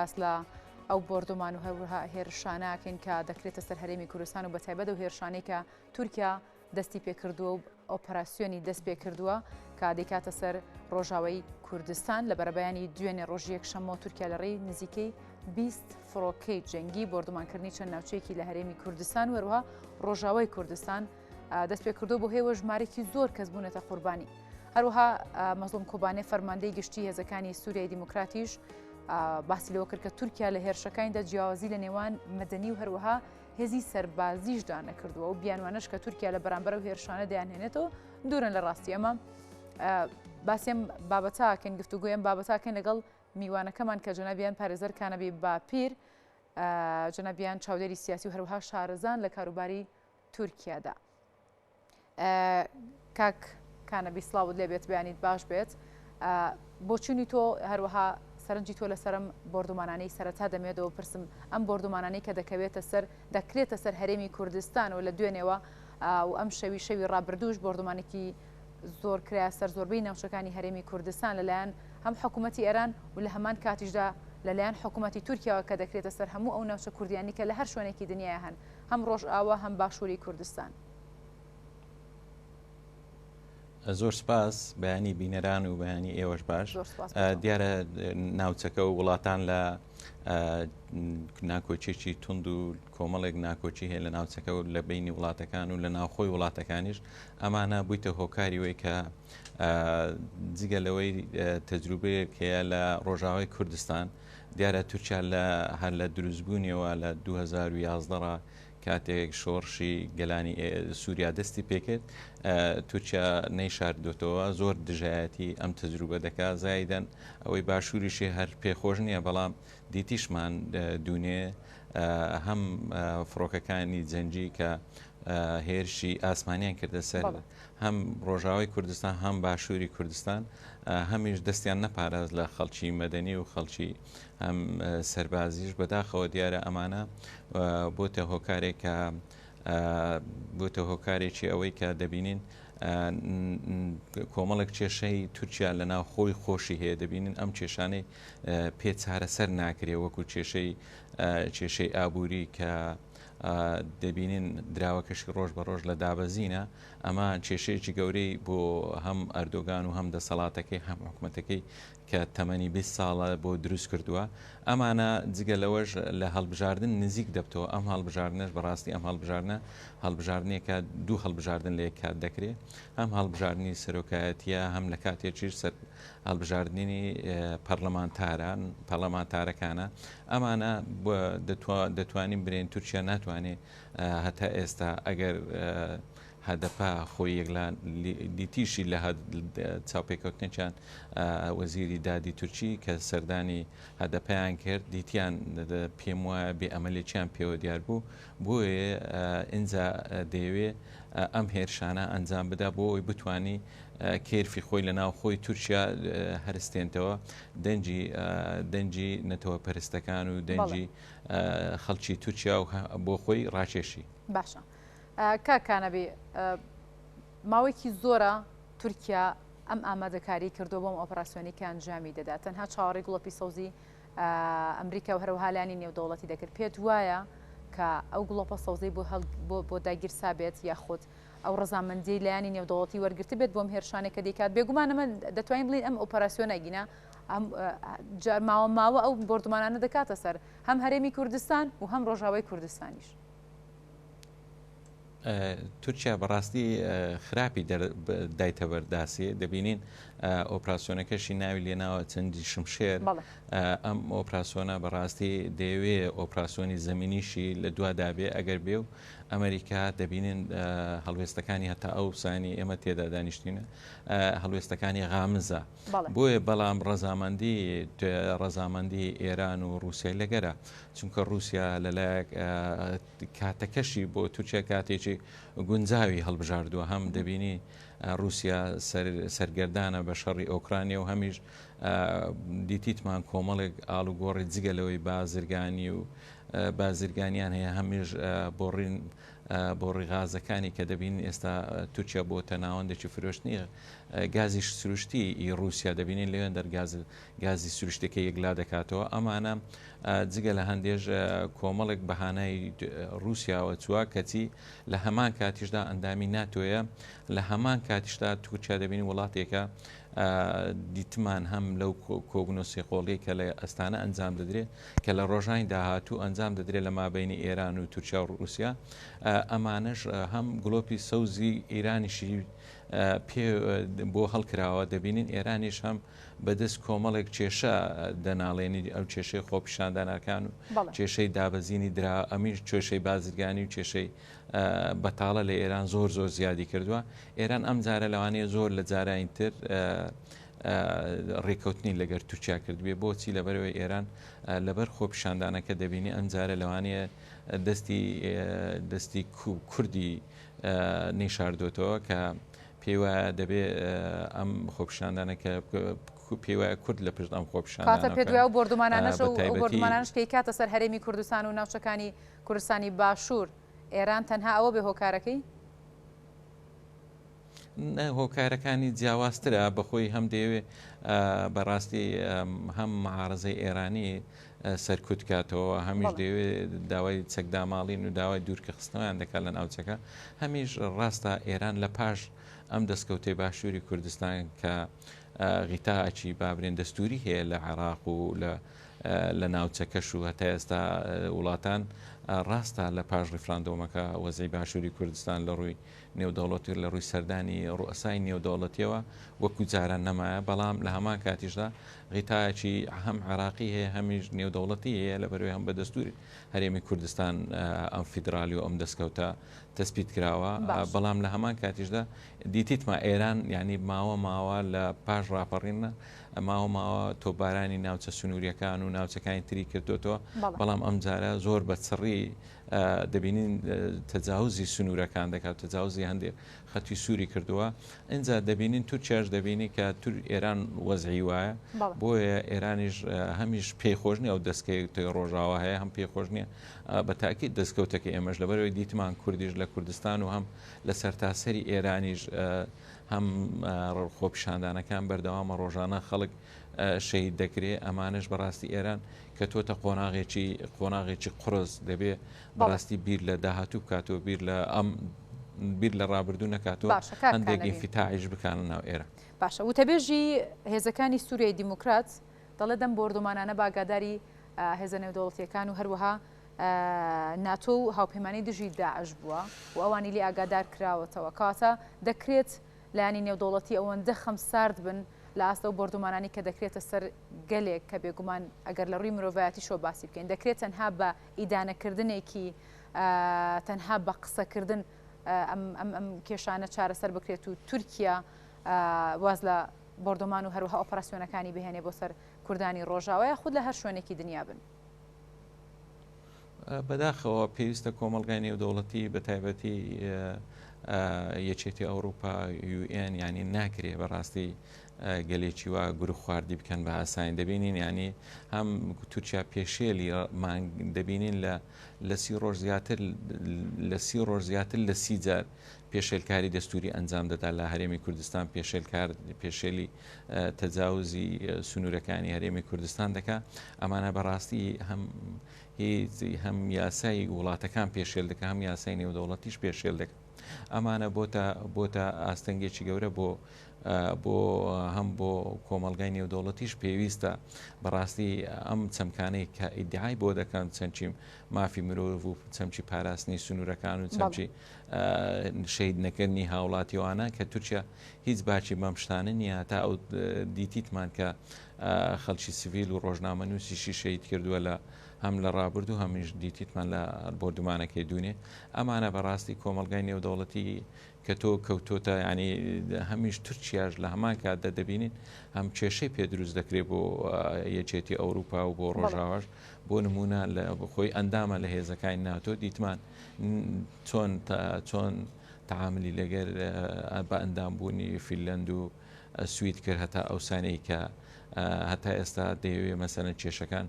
باس لە ئەو بردومان و هەروەها هێرشانەکەین کە دەکرێتە سەر هەرێمی کوردستان و بەتایبەت و هێرشانەی کە تورکیا دەستی پێکردووە و ئۆپەراسیۆنی دەست پێ کردووە کە دەکاتە سەر ڕۆژاوای کوردستان لە بەرەبەیانی دوێنێ ڕۆژی یەکشەممە تورکیا لە ڕێی نزیکەی 20 فڕۆکەی جەنگی بردومانکردنی چەند ناوچەیەکی لە هەرێمی کوردستان و هەروەها ڕۆژاوای کوردستان دەست پێ کردو بۆ هێوە ژمارەی زۆر کەس بوونەتە قوربانی. هەروەها مەزلوم کۆبانێ فەرماندەی گشتی هێزەکانی سووریای دیموکراتیش باسی لەوە کرد کە تورکیا لە هێرشەکانیدا جیاوازی لە نێوان مەدەنی و هەروەها هێزی سەربازیشدا نەکردووە و بیانوانش کە تورکیا لە بەرامبەر و هێرشانە دەیانهێنێتەوە دوورن لە ڕاستی ئەمە باسیم بابەتاکەن گفتوگوۆیان بابەتاکەن لەگەڵ میوانەکەمان کە جەنابیان پارێزەر کانەبی باپیر جەنابیان چاودێری سیاسی و هەروەها شارەزان لە کاروباری تورکیادا. کاک کانەبی سڵاوت لێبێت بەیانیت باش بێت بۆچوونی تۆ هەروەها سەرنجی تۆ لەسەرم بردومانانەی سەرەتا دەمێتەوە پرسم ئەم بردومانانەی کە دەکرێتە سەر هەرێمی کوردستان و لە دوێنێەوە و ئەم شەوی ڕابردووش بردومانێکی زۆر کرا سەر زۆربەی ناوچەکانی هەرێمی کوردستان لەلایەن هەم حکوومەتی ئێران و لە هەمان کاتیشدا لەلایەن حکوومەتی تورکیاوە کە دەکرێتە سەر هەموو ئەو ناوچە کوردیانی کە لە هەر شوێنێکی دنیای هەن هەم ڕۆژئاوا هەم باشووری کوردستان. زۆر سپاس بەیانی بینەران و بەیانی ئێوەش باش دیارە ناوچەکە و وڵاتان لە ناکۆچێکی تند و کۆمەڵێک ناکۆچی هەیە لە ناوچەکە و لە بینی وڵاتەکان و لە ناوخۆی وڵاتەکانیش ئەمانە بوویتە هۆکاریەوەی کە جگە لەوەی تەجروبەیەک هەیە لە ڕۆژاوای کوردستان دیارە تورکیا هەر لە دروستبوونیەوە لە 2011 کاتێک شۆڕشی گەلانی سووریا دەستی پێکرد تورکیا نەیشاردوێتەوە زۆر دژایەتی ئەم تەجروبە دەکات زایدەن ئەوەی باشووریشی هەر پێخۆش نییە بەڵام دیتیشمان دوونێ هەم فڕۆکەکانی جەنگی کە هێرشی ئاسمانیان کردە سەر هەم ڕۆژاوای کوردستان هەم باشووری کوردستان هەمیش دەستیان نەپاراز لە خەڵکی مەدەنی و خەڵکی هەم سەربازیش بەداخەوە دیارە ئەمانە بۆتە هۆکارێکی ئەوەی کە دەبینین کۆمەڵێک کێشەی تورکیا لە ناو خۆی خۆشی هەیە دەبینین ئەم کێشانەی پێ چارەسەر ناکرێ وەکو کێشەی ئابووری کە دەبینین دراوەکەشی ڕۆژ بە ڕۆژ لە دابەزینە ئەمە کێشەیەکی گەورەی بۆ هەم ئەردۆگان و هەم دەسەڵاتەکەی هەم حکوومەتەکەی کە تەمەنی 20 ساڵە بۆ دروست کردووە ئەمانە جگە لەوەش لە هەڵبژاردن نزیک دەبتەوە ئەم هەڵبژاردنش بەڕاستی ئەم هەڵبژاردنێکە دوو هەڵبژاردن لە یەک کات دەکرێت هەم هەڵبژاردننی سەرۆکایەتیە هەم لە کاتێکیش سەر هەڵبژاردننی پەرلەمانتارەکانە ئەمانە دەتوانین برێن تورکیا ناتوانێت هەتا ئێستا ئەگەر هەدەپا خۆی یەکلان دیتیشی لە چاوپێکەوتنێکیان وەزیری دادی تورکی کە سەردانی هەدەپیان کرد دیتیان پێم وایە بێ ئەمەلێکیان پێوە دیار بوو بۆیە ئینجا دەیەوێ ئەم هێرشانە ئەنجام بدا بۆ ئەوی بتانی کێرفی خۆی لە ناو خۆی تورکیا هەرستێنتەوە دەنجی نەتەوە پەرستەکان و دەنجی خەڵکی تورکیا و بۆ خۆی ڕاکێشی باشە. کاکانەبی ماوەیەکی زۆرە تورکیا ئەم ئامادەکاری کردو بۆم ئۆپەراسیۆنی کە ئەنجامی دەدات تەنها چاوەڕێی گڵۆپی سەوزی ئەمریکا و هەروەها لایانی نێودەوڵەتی دەکرد پێت وایە کە ئەو گڵۆپە سەوزەی بۆ داگیرسا بێت یاخود ئەو ڕەزامەندی لایانی نێودەوڵەتی وەرگرتی بێت بۆم هێرشانێکە دەیکات بێگومان ئەمە دەتوانین بڵین ئەم ئۆپەراسیۆنە گینە ماوە ئەو بردومانانە دەکاتە سەر هەم هەرێمی کوردستان و هەم ڕۆژاوای کوردستانیش. تورکیا بەڕاستی خراپی دایتە بەرداسی دەبینین ئۆپراسیۆنەکەشی ناوی لێناوە چەندی شمشێر ئەم ئۆپراسیۆنە بەڕاستی دەیەوێ ئۆپراسیۆنی زەمینیشی لە دووادابێ ئەگەر بێ و ئەمریکا دەبینین هەڵوێستەکانی هەتا ئەو سانی ئێمە تێدا دانیشتینە هەڵوێستەکانی غامزە بۆیە بەڵام ڕەزامەندی ئێران و رووسای لەگەرە چونکە رووسیا لەلایەک کاتەکەشی بۆ تورکیا کاتێکی گونجاوی هەڵبژاردووە هەم دەبینی رووسیا سەرگەردانە بە شەڕی ئۆکرانیا و هەمیش دیتیتمان کۆمەڵێک ئاڵوگۆڕی جگە لەوەی بازرگانی و بازرگانیان هەیە هەمیش بۆ ڕێغازەکانی کە دەبین ئێستا تورکیا بۆتە ناوەندێکی فرۆشتنی گازی سروشتی رووسیا دەبینین لەوێن گازی سروشتەکە یەکلا دەکاتەوە ئەمانە جگە لە هەندێژ کۆمەڵێک بەهانای رووسیاوە چووە کەچی لە هەمان کاتیشدا ئەندامی ناتۆیە لە هەمان کاتیشدا تورکیا دەبینی وڵاتێکە دیتمان هەم لەو کۆبنەوە سێقۆڵی کە لە ئەستانە ئەنجام دەدرێت کە لە ڕۆژانی داهاتوو ئەنجام دەدرێت لە مابینی ئێران و تورکیا و رووسیا ئەمانش هەم گڵۆپی سەوزی ئێرانیشی پێ بۆ هەڵکراوە دەبینین ئێرانیش هەم بەدەست کۆمەڵێک کێشە دەناڵێنی ئەو کێشەی خۆپیشاندانەکان و کێشەی دابەزینی درا ئەمیش کێشەی بازرگانی و کێشەی بەتاڵە لە ئێران زۆر زیادی کردووە ئێران ئەم جارە لەوانەیە زۆر لە جارانی تر ڕێکەوتنی لەگەر تورکیا کردبێ بۆچی لەبەرەوەی ئێران لەبەر خۆپیشاندانەکە دەبینی ئەم جارە لەوانەیە دەستی کوردی نیشاردۆتەوە کە پێوە دەبێ ئەم خۆپیشاندانەکە پێوایە کورد لە پشت ئەم خۆپیشاندانە کاتە پێ دوای و بردومانانەش و بردومانانش پێکاتە سەر هەرێمی کوردستان و ناوچەکانی کوردستانی باشوور ئێران تەنها ئەوە بێ هۆکارەکەی هۆکارەکانی جیاوازترە بەخۆی هەم دەیەوێ بەڕاستی هەم معارەزەی ئێرانی سەرکوت کاتەوە هەمیش دەوێت داوای چەکداماڵین و داوای دوورکە خستنەوەیان دەکات لە ناوچەکە هەمیش ڕاستە ئێران لە پاش ئەم دەستکەوتەی باشووری کوردستان کە غیتاچی بابرێن دەستوری هەیە لە عێراق و لە ناوچەکەش و هەتا ئێستا وڵاتان ڕاستە لە پاش ڕیفراندۆمەکە وەزەی باشووری کوردستان لە ڕووی نێودەوڵەتی لە ڕووی سەردانی ڕوئەسای نێودەوڵەتیەوە وەکو جاران نەمایە بەڵام لە هەمان کاتیشدا غیتاچی هەم عێراقی هەیە هەمیش نێودەوڵەتی هەیە لە بەروی هەم بە دەستوری هەرێمی کوردستان ئەم فیدرالی و ئەم دەستکەوتە تەسبیت کراوە بەڵام لە هەمان کاتیشدا دیتیتمە ئێران ینی ماوە لە پاش ڕاپەڕینە ماوە تۆبارانی ناوچە سنووریەکان و ناوچەکانی تری کردوتەوە بەڵام ئەم جارە زۆر بەچڕی دەبینین تەجاوزی سنوورەکان دەکات تەجاوزی هەندێک خەتی سووری کردووە اینجا دەبینین تورکیاش دەبینی کە ئێران وەزعی وایە بۆیە ئێرانیش هەمیش پێیخۆشنی ئەو دەستکەوتەی ڕۆژاوە هەیە هەم پێخۆش نییە بە تاکید دەستکەوتەکە ئێمەش لەبەرەوەی دیتمان کوردیش لە کوردستان و هەم لە سەرتاسەری ئێرانیش هەم خۆپیشاندانەکان بەردەوامە ڕۆژانە خەڵک شەهید دەکرێت ئەمانش بەڕاستی ئێران کە تۆتە قۆناغێکی قڕز دەبێ بەڕاستی بیر لە داهاتوو بکاتەوە بیر لە ڕابردوو نەکاتەوە هەندێک ئینفتاحیش بکانە ناو ئێرە باشە وتەبێژی هێزەکانی سووریای دیموکرات دەڵێ دەم بۆردومانانە باگاداری هێزە نێودەوڵەتیەکان و هەروەها ناتۆ و هاوپەیمانی دژی داعش بووە و ئەوانی لێ ئاگادار کراوەتەوە کاتە دەکرێت لایانی نێودەوڵەتی ئەوەندە خەمسارد بن لە ئاستە و بردومانانی کە دەکرێتە سەر گەلێک کە بێگومان ئەگەر لە ڕووی مرۆڤایەتی شۆ باسی بکەین دەکرێت تەنها بە ئیدانەکردنێکی تەنها بە قسەکردن ئەم کێشانە چارەسەر بکرێت و تورکیا واز لە بردومان و هەروەها ئۆپەراسیۆنەکانی بهێنێ بۆ سەر کوردانی ڕۆژاوایە خود لە هەر شوێنێکی دنیا بن بەداخەوە پێویستە کۆمەڵگای نێودەوڵەتی بە تایبەتی یەکێتی ئەوروپا UN ینی ناکرێ بەڕاستی گەلێکی وا گورو خواردی بکەن بە ئاساین دەبینین ینی هەم تورکیا پێشێلی دەبینین لە 30 ڕۆژ زیاتر لە 30 جار پێشێلکاری دەستوری ئەنجام دەدا لە هەرێمی کوردستان پێشێلی تەجاوزی سنوورەکانی هەرێمی کوردستان دەکا ئەمانە بەڕاستی هەم یاسای وڵاتەکان پێشێل دەکە هەم یاسای نێودەوڵەتیش پێشێل دەکە ئەمانە بۆتە ئاستەنگێکی گەورە بۆ هەم بۆ کۆمەڵگای نێودەوڵەتیش پێویستە بەڕاستی ئەم چەمکانەی کە ئیدعای بۆ دەکەن چەندچی مافی مرۆڤ و چەمچی پاراستنی سنوورەکان و چەمچی شەید نەکردنی هاوڵاتیوانە کە تورکیا هیچ باچی بەم شتانە نییە تا ئەو دیتیتمان کە خەڵکی سیڤیل و ڕۆژنامەنووسیشی شەید کردووە لە هەم لە ڕابردوو هەمیش دیتیتمان لە بردومانەکەی دوونێ ئەمانە بەڕاستی کۆمەڵگای نێودەوڵەتی کە تۆ کەوتۆتە ینی هەمیش تورکیاش لە هەمان کاتدا دەبینین هەم کێشەی پێ دروست دەکرێت بۆ یەکێتی ئەوروپا و بۆ ڕۆژاواش بۆ نمونە لە خۆی ئەندامە لە هێزەکانی ناتۆ دیتمان چۆن تعاملی لەگەر بە ئەندامبوونی فیلەند و سوید کرد هەتا ئەوسانەی کە هەتا ئێستا دەیەوێت مەسەرەن کێشەکان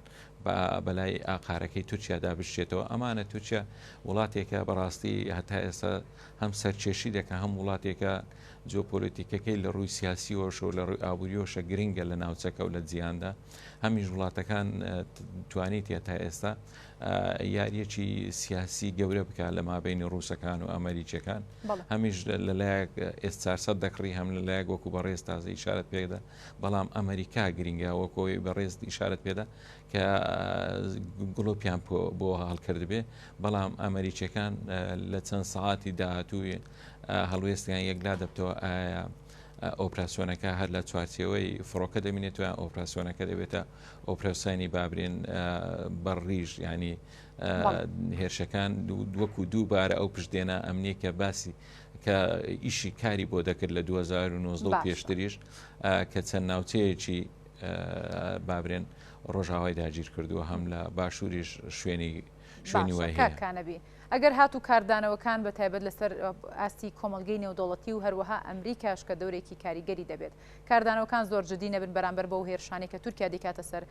بەلای ئاقارەکەی تورکیادا بشێتەوە. ئەمانە تورکیا وڵاتێکە بەڕاستی هەتا ئێستا هەم سەرکێشی دەکە هەم وڵاتێکە جۆپۆلیتیکەکەی لە ڕووی سیاسیەوەش و لە ڕووی ئابوووریۆشە گرنگە لە ناوچەکە و لە جیهاندا. هەمیش وڵاتەکان توانیت هێتا ئێستا یاریەکی سیاسی گەورە بکە لە مابینی ڕووسەکان و ئەمریکیەکان. هەمیش لەلایەک ئێستارسە دەکڕی هەم لەلایەک وەکو بەڕێز تازە ئیشارەت پێدا، بەڵام ئەمریکا گرنگە وەکۆی بەڕێز ئیشارەت پێدا کە گڵۆپیان بۆ هەڵکرد بێ، بەڵام ئەمریکیەکان لە چەند سەعاتی داهاتووی هەڵوێستیان یەکلا دەبتەوە ئایا ئۆپراسیۆنەکە هەر لە چوارچێوەی فڕۆکە دەمێنێتەوە ئۆپراسیۆنەکە دەبێتە ئۆپراسیۆنی بابرێن بەڕیژ، ینی هێرشەکان وەکو دووبارە ئەو پشتێنە ئەمنیە کە باسی کە ئیشی کاری بۆ دەکرد لە 2009 و پێشتریش کە چەند ناوچەیەکی بابرێن ڕۆژاوای داگیر کردووە هەم لە باشووریش شوێنی وای هەیە. ئەگەر هاتو کاردانەوەکان بە تایبەت لەسەر ئاستی کۆمەلگەی نێودوڵەتی و هەروەها ئەمریکاش کە دەورێکی کاریگەری دەبێت، کاردانەوەکان زۆر جدی نەبن بەرامبەر بەو هێرشانی کە تورکیا دەکاتە سەر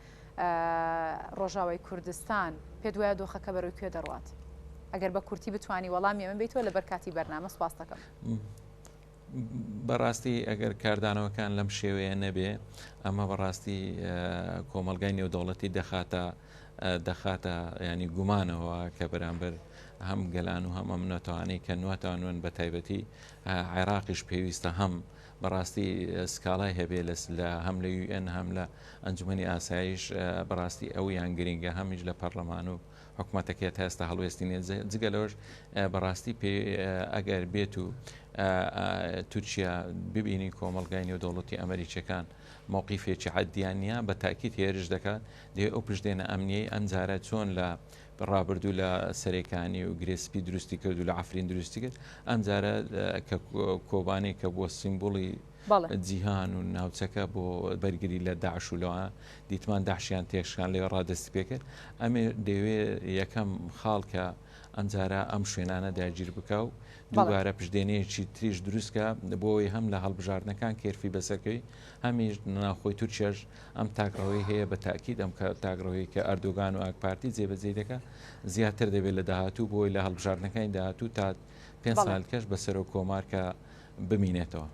ڕۆژاوای کوردستان. پێت وایە دۆخەکە بەرەوەی کوێ دەڕوات؟ ئەگەر بە کورتی بتوانی وەڵامی ئەمە بیتەوە لە بەرکاتی بەرنامە. سپاس دەکەم. بەڕاستی ئەگەر کاردانەوەکان لەم شێوەیە نەبێ، ئەمە بەڕاستی کۆمەلگای نێودوڵەتی دەخاتە ینی گومانەوە کە بەرامبەر هەم گەلان و هەم ئەم ناتوانەی کە نواتوانن بە تایبەتی عێراقیش پێویستە هەم بەڕاستی سکاڵای هەبێ لە هەم لە UN هەم لە ئەنجومەنی ئاسایش بەڕاستی ئەویان گرنگە هەمیش لە پەرلەمان و حکوومەتەکەی تا ئێستا هەڵوێستی نێ. جگە لەوەش بەڕاستی ئەگەر بێت و تورکیا ببینی کۆمەلگای نێودوڵەتی ئەمریکیەکان مووقیفێکی عەدیانە بە تاکید هێرش دەکات دێ ئەو پشتێنە ئەمنیەی ئەمجارە چۆن لە ڕابردوو لە سەرێکانی و گرێسپی دروستی کرد و لە عفرین دروستی کرد، ئەمجارە کە کۆبانێک کە بۆ سیمبوڵی جیهان و ناوچەکە بۆ بەرگری لە داعش و لەوە دیتمان داعشیان تێکشان لێ ڕادستی پێکرد. ئەمێ دەوێ یەکەم خاڵکە ئەمجارە ئەم شوێنانە داگیر بکە و دووبارە پشتێنەیەکی تریش دروستکە بۆی هەم لە هەڵبژاردنەکان کێرفی بەسەرکەوی هەمیش ناخۆی تورکیاش ئەم تاگڕەوەی هەیە بە تاکید ئەم تاگڕەوەی کە ئەردۆگان و ئاکپارتی جێبەجێ دەکە زیاتر دەبێت لە داهاتوو بۆی لە هەڵبژاردنەکانی داهاتوو تا 5 ساڵکەش بەسەر و کۆمارکە بمینێتەوە.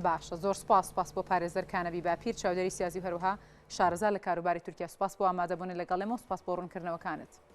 باشە، زۆر سپاس بۆ پارێزەر کانەبی باپیر، چاودێری سیاسی و هەروەها شارەزا لە کاروباری تورکیا. سپاس بۆ ئامادەبوونی لەگەڵێمە و سپاس بۆ ڕوونکردنەوەکانت.